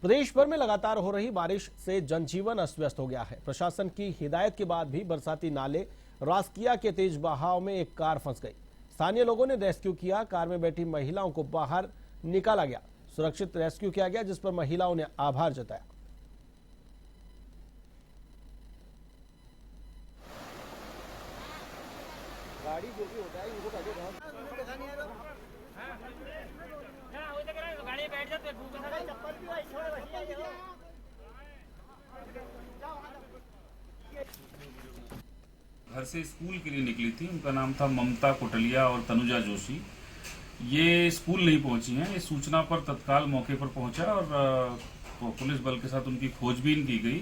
प्रदेश भर में लगातार हो रही बारिश से जनजीवन अस्त व्यस्त हो गया है। प्रशासन की हिदायत के बाद भी बरसाती नाले रासकिया के तेज बहाव में एक कार फंस गई। स्थानीय लोगों ने रेस्क्यू किया। कार में बैठी महिलाओं को बाहर निकाला गया, सुरक्षित रेस्क्यू किया गया, जिस पर महिलाओं ने आभार जताया। गाड़ी जो भी होता है इनको गाड़ी बैठ जाते घर से स्कूल के लिए निकली थी। उनका नाम था ममता कोटलिया और तनुजा जोशी। ये स्कूल नहीं पहुंची हैं। इस सूचना पर तत्काल मौके पर पहुंचा और पुलिस बल के साथ उनकी खोजबीन की गई।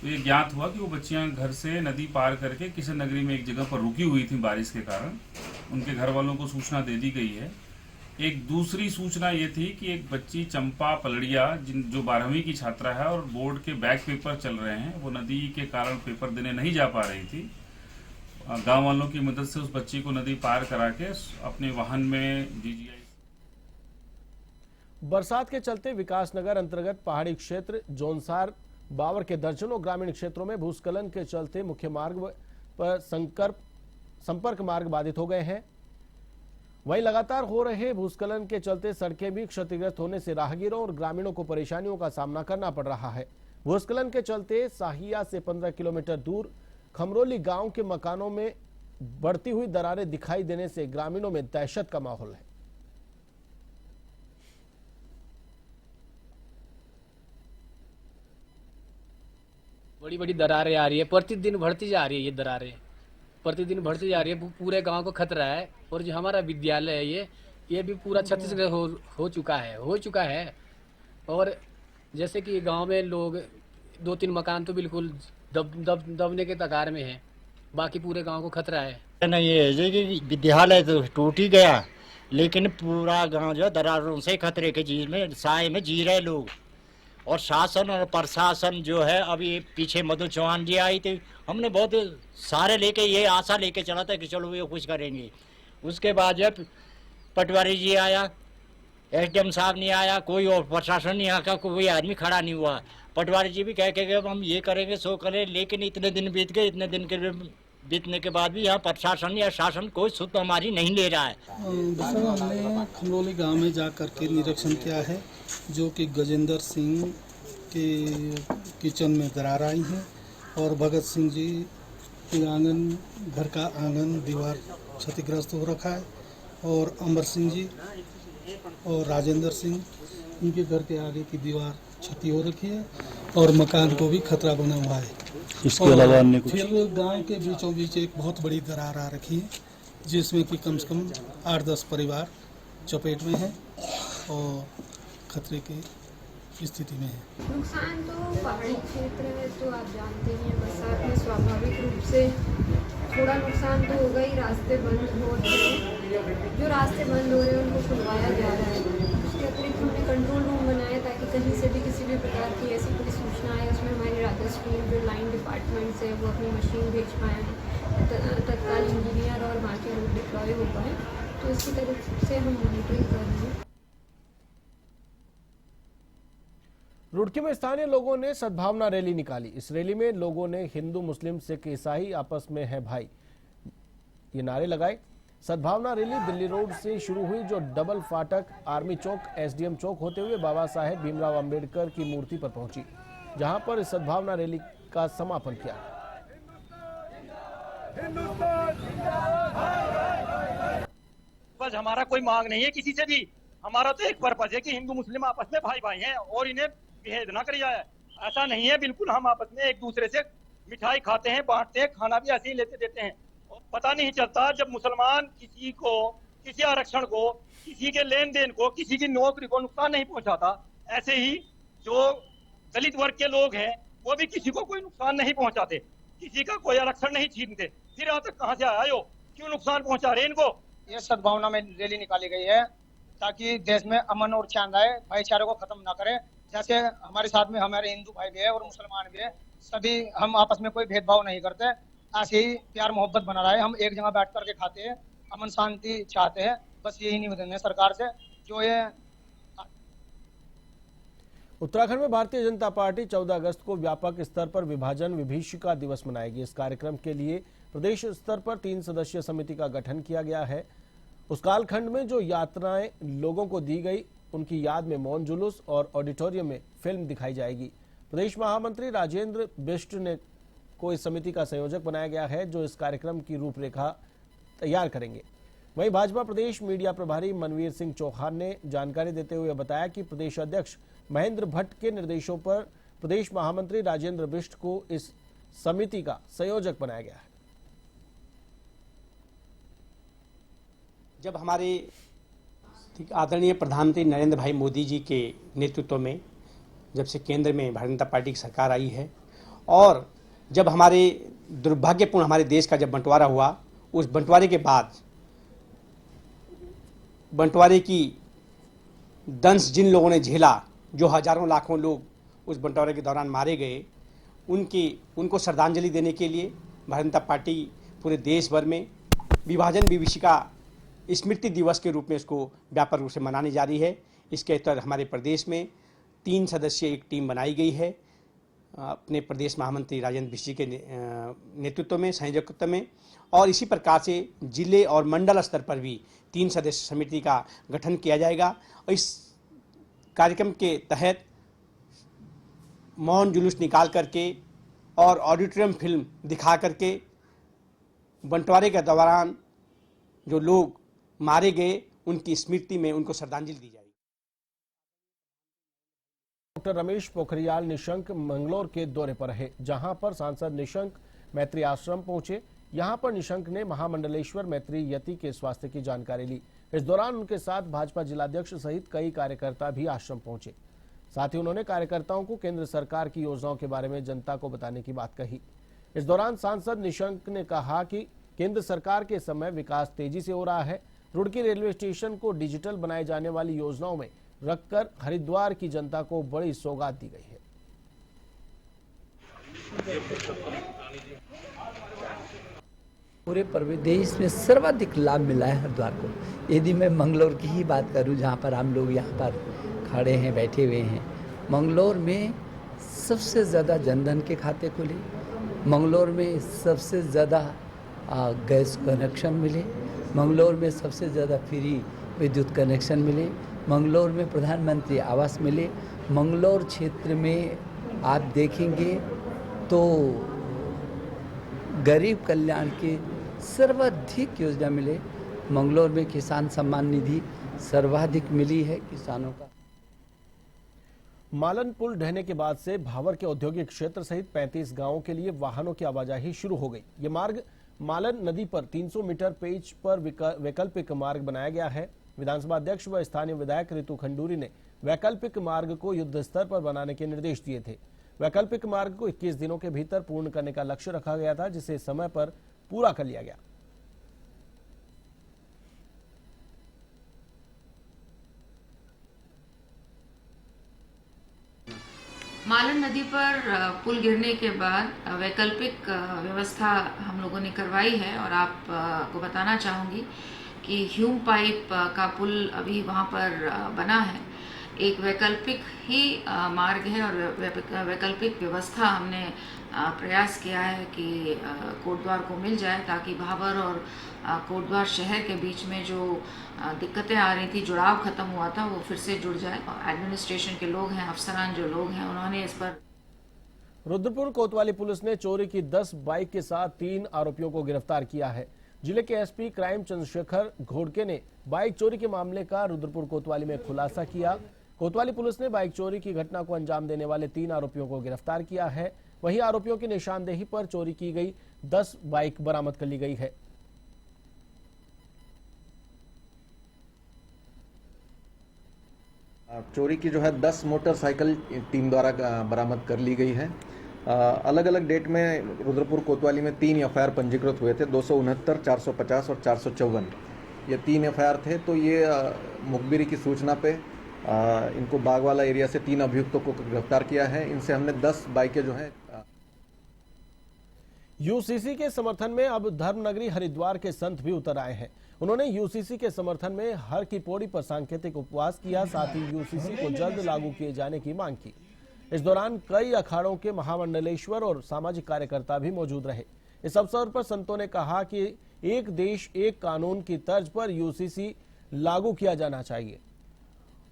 तो ये ज्ञात हुआ कि वो बच्चियां घर से नदी पार करके किशन नगरी में एक जगह पर रुकी हुई थी बारिश के कारण। उनके घर वालों को सूचना दे दी गई है। एक दूसरी सूचना ये थी कि एक बच्ची चंपा पलड़िया जो 12वीं की छात्रा है और बोर्ड के बैक पेपर चल रहे हैं, वो नदी के कारण पेपर देने नहीं जा पा रही थी। गांव वालों की मदद से उस बच्ची को नदी पार करा के अपने वाहन में DGI। बरसात के चलते विकासनगर अंतर्गत पहाड़ी क्षेत्र जोनसार बावर के दर्जनों ग्रामीण क्षेत्रों में भूस्खलन के चलते मुख्य मार्ग पर संपर्क मार्ग बाधित हो गए हैं। वहीं लगातार हो रहे भूस्खलन के चलते सड़कें भी क्षतिग्रस्त होने से राहगीरों और ग्रामीणों को परेशानियों का सामना करना पड़ रहा है। भूस्खलन के चलते साहिया से 15 किलोमीटर दूर खमरोली गांव के मकानों में बढ़ती हुई दरारें दिखाई देने से ग्रामीणों में दहशत का माहौल है। बड़ी बड़ी दरारें आ रही है, प्रतिदिन बढ़ती जा रही है। ये दरारें प्रतिदिन बढ़ती जा रही है। पूरे गांव को खतरा है। और जो हमारा विद्यालय है ये भी पूरा क्षतिग्रस्त हो चुका है। और जैसे कि गांव में लोग 2-3 मकान तो बिल्कुल दबने के कगार में है। बाकी पूरे गांव को खतरा है। नहीं, ये है कि विद्यालय तो टूट ही गया, लेकिन पूरा गांव जो दरारों से खतरे के चीज में साए में जी रहे लोग। और शासन और प्रशासन जो है, अभी पीछे मधु चौहान जी आई थी, हमने बहुत सारे लेके ये आशा लेके चला था कि चलो ये कुछ करेंगे। उसके बाद जब पटवारी जी आया, SDM साहब नहीं आया, कोई और प्रशासन नहीं आया, कोई आदमी खड़ा नहीं हुआ। पटवारी जी भी कह के गए हम ये करेंगे सो करें, लेकिन इतने दिन बीत गए। इतने दिन के बीतने के बाद भी यहाँ प्रशासन या शासन कोई सुध हमारी नहीं ले रहा है। हमने खमरोली गांव में जा करके निरीक्षण किया है, जो कि गजेंद्र सिंह के किचन में दरार आई है और भगत सिंह जी के घर का आंगन दीवार क्षतिग्रस्त हो रखा है, और अमर सिंह जी और राजेंद्र सिंह इनके घर के आगे की दीवार क्षति हो रखी है और मकान को भी खतरा बना हुआ है। इसके अलावा अन्य कुछ? फिर गांव के बीचों बीच एक बहुत बड़ी दरार आ रखी है, जिसमें कि कम से कम 8-10 परिवार चपेट में है और खतरे की स्थिति में है। नुकसान तो पहाड़ी क्षेत्र में तो आप जानते हैं, बरसात में स्वाभाविक रूप से थोड़ा नुकसान तो होगा ही। रास्ते बंद हो रहे हैं, जो रास्ते बंद हो रहे हैं उनको खुलवाया जा रहा है। उसके अतिरिक्त हमने कंट्रोल रूम बनाया ताकि कहीं से भी किसी भी प्रकार की ऐसी कोई सूचना आए, उसमें हमारी राजस्व जो लाइन डिपार्टमेंट है वो अपनी मशीन भेज पाए, तत्काल इंजीनियर और बाकी लोग डिप्लॉय हो पाए। तो इसकी तरफ से हम मॉनिटरिंग कर रहे हैं। रुड़की में स्थानीय लोगों ने सद्भावना रैली निकाली। इस रैली में लोगों ने हिंदू, मुस्लिम, सिख, ईसाई आपस में है भाई ये नारे लगाए। सद्भावना रैली दिल्ली रोड से शुरू हुई, जो डबल फाटक, आर्मी चौक, SDM चौक होते हुए बाबा साहेब भीमराव अंबेडकर की मूर्ति पर पहुंची, जहां पर इस सद्भावना रैली का समापन किया। बस हमारा कोई मांग नहीं है किसी से भी। हमारा तो एक पर्पज है कि हिंदू मुस्लिम आपस में भाई भाई हैं और इन्हें भेद ना करी जाए। ऐसा नहीं है, बिल्कुल हम आपस में एक दूसरे से मिठाई खाते हैं, बांटते हैं, खाना भी ऐसे ही लेते देते हैं। और पता नहीं चलता जब मुसलमान किसी को, किसी आरक्षण को, किसी के लेन देन को, किसी की नौकरी को नुकसान नहीं पहुंचाता, ऐसे ही जो दलित वर्ग के लोग हैं वो भी किसी को कोई नुकसान नहीं पहुंचाते, किसी का कोई आरक्षण नहीं छीनते। फिर यहाँ तक कहाँ से आए हो, क्यों नुकसान पहुंचा रहे इनको? ये सद्भावना में रैली निकाली गई है ताकि देश में अमन और चैन रहे, भाईचारे को खत्म ना करे। जैसे हमारे साथ में हमारे हिंदू भाई भी है और मुसलमान भी है, सभी हम आपस में कोई भेदभाव नहीं करते। ऐसे ही प्यार मोहब्बत बना रहा है। हम एक जगह बैठ करके खाते हैं, अमन शांति चाहते हैं। बस यही निवेदन है सरकार से। जो ये उत्तराखंड में भारतीय जनता पार्टी 14 अगस्त को व्यापक स्तर पर विभाजन विभीषिका दिवस मनाएगी। इस कार्यक्रम के लिए प्रदेश स्तर पर 3 सदस्यीय समिति का गठन किया गया है। उस कालखंड में जो यात्राएं लोगों को दी गई, उनकी याद में मौन जुलूस और ऑडिटोरियम में फिल्म दिखाई जाएगी। प्रदेश महामंत्री राजेंद्र बिष्ट ने को इस समिति का संयोजक बनाया गया है, जो इस कार्यक्रम की रूपरेखा तैयार करेंगे। वहीं भाजपा प्रदेश मीडिया प्रभारी मनवीर सिंह चौहान ने जानकारी देते हुए बताया कि प्रदेश अध्यक्ष महेंद्र भट्ट के निर्देशों पर प्रदेश महामंत्री राजेंद्र बिष्ट को इस समिति का संयोजक बनाया गया है। जब हमारे आदरणीय प्रधानमंत्री नरेंद्र भाई मोदी जी के नेतृत्व में जब से केंद्र में भारतीय जनता पार्टी की सरकार आई है और जब हमारे दुर्भाग्यपूर्ण हमारे देश का जब बंटवारा हुआ, उस बंटवारे के बाद बंटवारे की दंश जिन लोगों ने झेला, जो हजारों लाखों लोग उस बंटवारे के दौरान मारे गए, उनको श्रद्धांजलि देने के लिए भारतीय जनता पार्टी पूरे देश भर में विभाजन विभीषिका स्मृति दिवस के रूप में इसको व्यापक रूप से मनाने जा रही है। इसके तहत हमारे प्रदेश में 3 सदस्यीय एक टीम बनाई गई है अपने प्रदेश महामंत्री राजेंद्र बिष्ट जी के नेतृत्व में, संयोजकत्व में, और इसी प्रकार से जिले और मंडल स्तर पर भी 3 सदस्य समिति का गठन किया जाएगा। और इस कार्यक्रम के तहत मौन जुलूस निकाल करके और ऑडिटोरियम फिल्म दिखा करके बंटवारे के दौरान जो लोग मारे गए, उनकी स्मृति में उनको श्रद्धांजलि दी जाएगी। डॉक्टर रमेश पोखरियाल निशंक मंगलौर के दौरे पर रहे, जहां पर सांसद निशंक मैत्री आश्रम पहुंचे। यहां पर निशंक ने महामंडलेश्वर मैत्री यति के स्वास्थ्य की जानकारी ली। इस दौरान उनके साथ भाजपा जिलाध्यक्ष सहित कई कार्यकर्ता भी आश्रम पहुंचे। साथ ही उन्होंने कार्यकर्ताओं को केंद्र सरकार की योजनाओं के बारे में जनता को बताने की बात कही। इस दौरान सांसद निशंक ने कहा कि केंद्र सरकार के समय विकास तेजी से हो रहा है। रुड़की रेलवे स्टेशन को डिजिटल बनाए जाने वाली योजनाओं में रखकर हरिद्वार की जनता को बड़ी सौगात दी गई है। पूरे प्रदेश में सर्वाधिक लाभ मिला है हरिद्वार को। यदि मैं मंगलौर की ही बात करूं, जहां पर हम लोग यहाँ पर खड़े हैं, बैठे हुए हैं, मंगलौर में सबसे ज़्यादा जनधन के खाते खुले, मंगलौर में सबसे ज़्यादा गैस कनेक्शन मिले, मंगलौर में सबसे ज़्यादा फ्री विद्युत कनेक्शन मिले, मंगलौर में प्रधानमंत्री आवास मिले। मंगलौर क्षेत्र में आप देखेंगे तो गरीब कल्याण के सर्वाधिक योजना मिले। मंगलौर में किसान सम्मान निधि सर्वाधिक मिली है किसानों का। मालन पुल ढहने के बाद से भावर के औद्योगिक क्षेत्र सहित 35 गांवों के लिए वाहनों की आवाजाही शुरू हो गई। ये मार्ग मालन नदी पर 300 मीटर पेज पर वैकल्पिक मार्ग बनाया गया है। विधानसभा अध्यक्ष व स्थानीय विधायक रितु खंडूरी ने वैकल्पिक मार्ग को युद्ध स्तर पर बनाने के निर्देश दिए थे। वैकल्पिक मार्ग को 21 दिनों के भीतर पूर्ण करने का लक्ष्य रखा गया था, जिसे समय पर पूरा कर लिया गया। मालन नदी पर पुल गिरने के बाद वैकल्पिक व्यवस्था हम लोगों ने करवाई है और आपको बताना चाहूँगी कि ह्यूम पाइप का पुल अभी वहाँ पर बना है। एक वैकल्पिक ही मार्ग है और वैकल्पिक व्यवस्था हमने प्रयास किया है कि कोटद्वार को मिल जाए, ताकि भावर और कोटद्वार शहर के बीच में जो दिक्कतें आ रही थी, जुड़ाव खत्म हुआ था, वो फिर से जुड़ जाए। एडमिनिस्ट्रेशन के लोग हैं, अफसरान जो लोग हैं, उन्होंने इस पर। रुद्रपुर कोतवाली पुलिस ने चोरी की 10 बाइक के साथ 3 आरोपियों को गिरफ्तार किया है। जिले के एसपी क्राइम चंद्रशेखर घोड़के ने बाइक चोरी के मामले का रुद्रपुर कोतवाली में खुलासा किया। कोतवाली पुलिस ने बाइक चोरी की घटना को अंजाम देने वाले 3 आरोपियों को गिरफ्तार किया है। वहीं आरोपियों की निशानदेही पर चोरी की गई 10 बाइक बरामद कर ली गई है। चोरी की जो है 10 मोटरसाइकिल टीम द्वारा बरामद कर ली गई है। अलग अलग डेट में रुद्रपुर कोतवाली में 3 एफआईआर पंजीकृत हुए थे, 269, 450 और 454। ये 3 एफआईआर थे। तो ये मुखबिरी की सूचना पे इनको बागवाला एरिया से 3 अभियुक्तों को गिरफ्तार किया है। इनसे हमने 10 बाइकें जो हैं। यूसीसी के समर्थन में अब धर्मनगरी हरिद्वार के संत भी उतर आए हैं। उन्होंने यूसीसी के समर्थन में हर की पौड़ी पर सांकेतिक उपवास किया, साथ ही यूसीसी को जल्द लागू किए जाने की मांग की। इस दौरान कई अखाड़ों के महामंडलेश्वर और सामाजिक कार्यकर्ता भी मौजूद रहे। इस अवसर पर संतों ने कहा कि एक देश एक कानून की तर्ज पर यूसीसी लागू किया जाना चाहिए।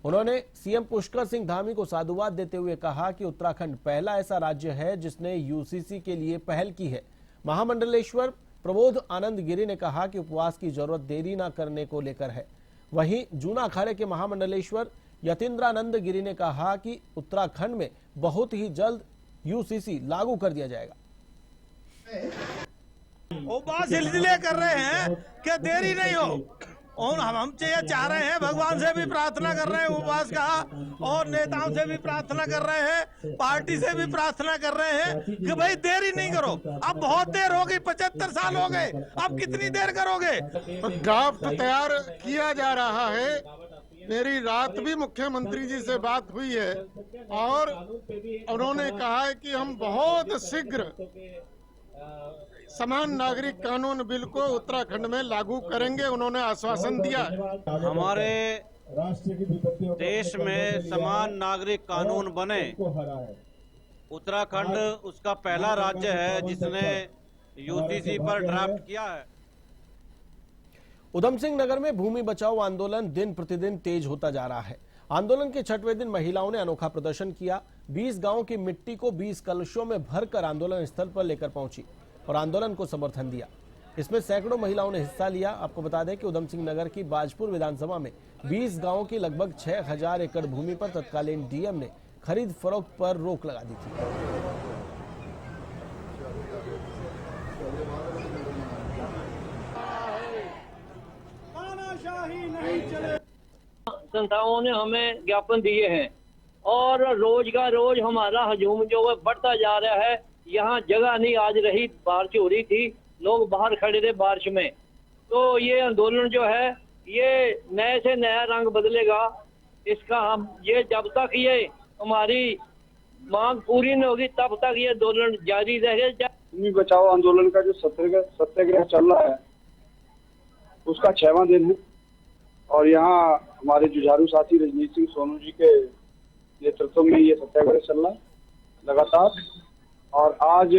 उन्होंने सीएम पुष्कर सिंह धामी को साधुवाद देते हुए कहा कि उत्तराखंड पहला ऐसा राज्य है जिसने यूसीसी के लिए पहल की है। महामंडलेश्वर प्रबोध आनंद गिरी ने कहा कि उपवास की जरूरत देरी न करने को लेकर है। वहीं जूना अखाड़े के महामंडलेश्वर यतीन्द्रानंद गिरी ने कहा कि उत्तराखंड में बहुत ही जल्द यूसीसी लागू कर दिया जाएगा। उपवास इसलिए कर रहे हैं कि देरी नहीं हो, और हम ये चाह रहे हैं, भगवान से भी प्रार्थना कर रहे हैं उपवास का, और नेताओं से भी प्रार्थना कर रहे हैं, पार्टी से भी प्रार्थना कर रहे हैं कि भाई देरी नहीं करो। अब बहुत देर हो गई, 75 साल हो गए, अब कितनी देर करोगे? ड्राफ्ट तैयार किया जा रहा है। मेरी रात भी मुख्यमंत्री जी से बात हुई है और उन्होंने कहा है कि हम बहुत शीघ्र समान नागरिक कानून बिल को उत्तराखंड में लागू करेंगे। उन्होंने आश्वासन दिया। हमारे देश में समान नागरिक कानून बने। उत्तराखंड उसका पहला राज्य है जिसने यूसीसी पर ड्राफ्ट किया है। उधम सिंह नगर में भूमि बचाओ आंदोलन दिन प्रतिदिन तेज होता जा रहा है। आंदोलन के 6वें दिन महिलाओं ने अनोखा प्रदर्शन किया। 20 गांवों की मिट्टी को 20 कलशों में भरकर आंदोलन स्थल पर लेकर पहुंची और आंदोलन को समर्थन दिया। इसमें सैकड़ों महिलाओं ने हिस्सा लिया। आपको बता दें कि उधम सिंह नगर की बाजपुर विधानसभा में 20 गांवों की लगभग 6000 एकड़ भूमि पर तत्कालीन डीएम ने खरीद फरोख्त पर रोक लगा दी थी। संस्थाओं ने हमें ज्ञापन दिए हैं और रोज का रोज हमारा हजूम जो है बढ़ता जा रहा है। यहाँ जगह नहीं, आज रही बारिश हो रही थी, लोग बाहर खड़े थे बारिश में। तो ये आंदोलन जो है ये नए से नया रंग बदलेगा। इसका हम ये जब तक ये हमारी मांग पूरी नहीं होगी तब तक ये आंदोलन जारी रहेगा। भूमि बचाओ आंदोलन का जो सत्याग्रह चल रहा है उसका 6वां दिन है और यहाँ हमारे जुझारू साथी रजनीश सिंह सोनू जी के नेतृत्व में ये सत्याग्रह चल रहा है लगातार। और आज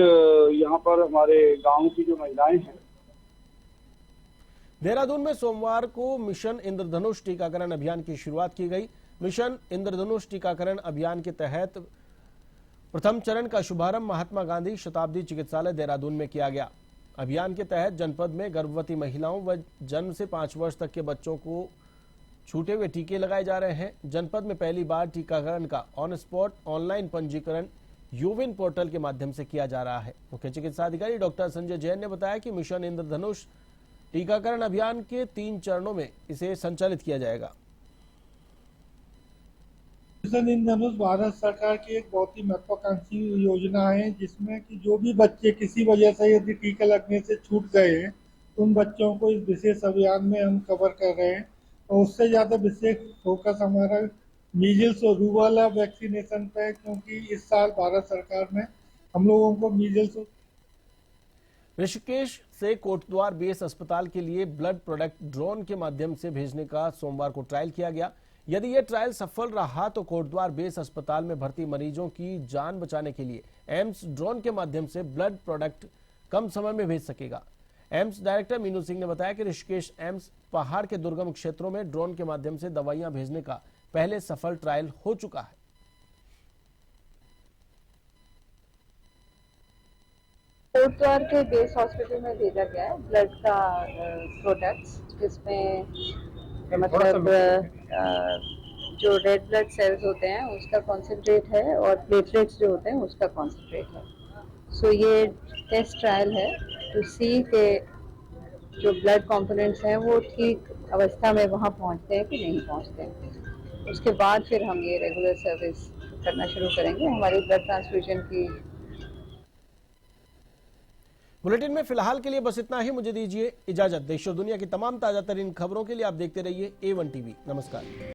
यहाँ पर हमारे गांव की जो महिलाएं हैं। देहरादून में सोमवार को मिशन इंद्रधनुष टीकाकरण अभियान की शुरुआत की गई। मिशन इंद्रधनुष टीकाकरण अभियान के तहत प्रथम चरण का शुभारंभ महात्मा गांधी शताब्दी चिकित्सालय देहरादून में किया गया। अभियान के तहत जनपद में गर्भवती महिलाओं व जन्म से 5 वर्ष तक के बच्चों को छूटे हुए टीके लगाए जा रहे हैं। जनपद में पहली बार टीकाकरण का ऑन स्पॉट ऑनलाइन पंजीकरण यूविन पोर्टल के माध्यम से किया जा रहा है। मुख्य चिकित्सा अधिकारी डॉक्टर संजय जैन ने बताया कि मिशन इंद्रधनुष टीकाकरण अभियान के 3 चरणों में इसे संचालित किया जाएगा। मिशन इंद्रधनुष भारत सरकार की एक बहुत ही महत्वाकांक्षी योजना है जिसमें कि जो भी बच्चे किसी वजह से यदि टीका लगने से छूट गए हैं तो उन बच्चों को इस विशेष अभियान में हम कवर कर रहे हैं। और उससे ज्यादा विशेष फोकस हमारा मीजल्स और रूबेला वैक्सीनेशन पे है क्योंकि इस साल भारत सरकार ने हम लोगों को मीजल्स। ऋषिकेश से कोटद्वार बेस अस्पताल के लिए ब्लड प्रोडक्ट ड्रोन के माध्यम से भेजने का सोमवार को ट्रायल किया गया। यदि यह ट्रायल सफल रहा तो कोटद्वार बेस अस्पताल में भर्ती मरीजों की जान बचाने के लिए एम्स ड्रोन के माध्यम से ब्लड प्रोडक्ट कम समय में भेज सकेगा। एम्स डायरेक्टर मीनू सिंह ने बताया कि ऋषिकेश एम्स पहाड़ के दुर्गम क्षेत्रों में ड्रोन के माध्यम से दवाइयां भेजने का पहले सफल ट्रायल हो चुका है। कोटद्वार के बेस हॉस्पिटल में भेजा गया है ब्लड का प्रोडक्ट्स जिसमें मतलब जो रेड ब्लड सेल्स होते हैं उसका कॉन्सेंट्रेट है और प्लेटलेट्स जो होते हैं उसका कॉन्सेंट्रेट है। सो ये टेस्ट ट्रायल है टू सी के जो ब्लड कंपोनेंट्स हैं वो ठीक अवस्था में वहाँ पहुँचते हैं कि नहीं पहुँचते हैं। उसके बाद फिर हम ये रेगुलर सर्विस करना शुरू करेंगे हमारी ब्लड ट्रांसफ्यूजन की। बुलेटिन में फिलहाल के लिए बस इतना ही। मुझे दीजिए इजाजत। देश और दुनिया की तमाम ताजा तरीन खबरों के लिए आप देखते रहिए A1 TV। नमस्कार।